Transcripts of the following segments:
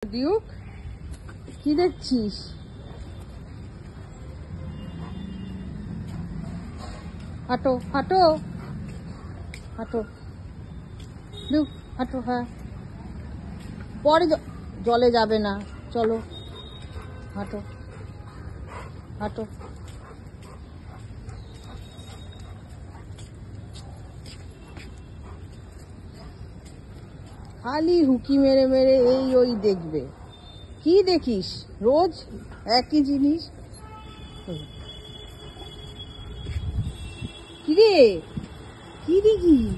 Duke, কি দেখছিস? হাঁটো হাঁটো হাঁটো ডিউক, হাঁটো। হ্যাঁ, পরে জলে যাবে না, চলো হাঁটো হাঁটো। খালি হুকি মেরে মেরে এই ওই দেখবে। কি দেখিস রোজ একই জিনিস? কিরে, কি দেখিস?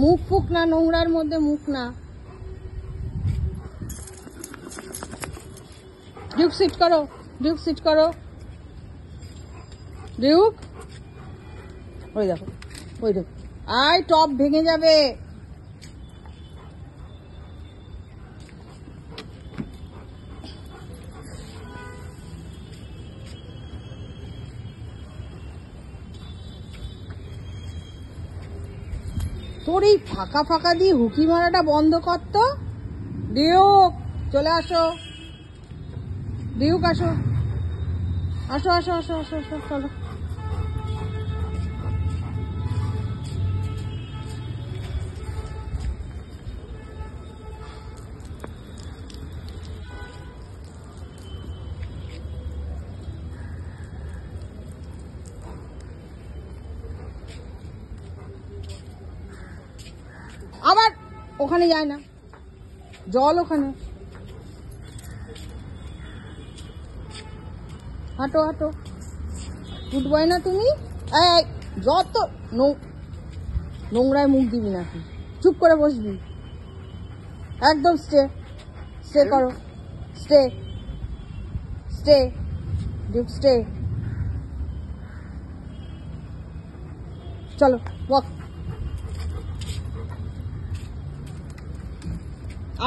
মুখ ফুক না, নোংরার মধ্যে মুখ না। ডিউক সিট করো, ডিউক সিট করো। ডিউক, ওই দেখো, ওই দেখো, আয় টপ ভেঙে যাবে। তোর এই ফাঁকা ফাঁকা দিয়ে হুকি মারাটা বন্ধ কর তো। ডিউক, চলে আসো। ডিউক, আসো আসো আসো আসো আসো আসো, চলো। আবার ওখানে যায় না, জল ওখানে। হাঁটো হাঁটো, উঠবই না তুমি। এই যত নোংরায় মুখ দিবি নাকি? চুপ করে বসবি একদম। স্টে স্টে করো, স্টে স্টে ডিউক, স্টে। চলো ওয়াক।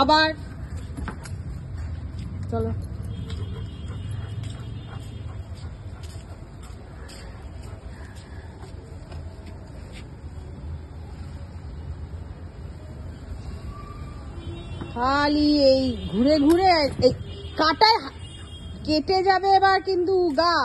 আবার চলো। খালি এই ঘুরে ঘুরে এই কাটায় কেটে যাবে এবার কিন্তু গা।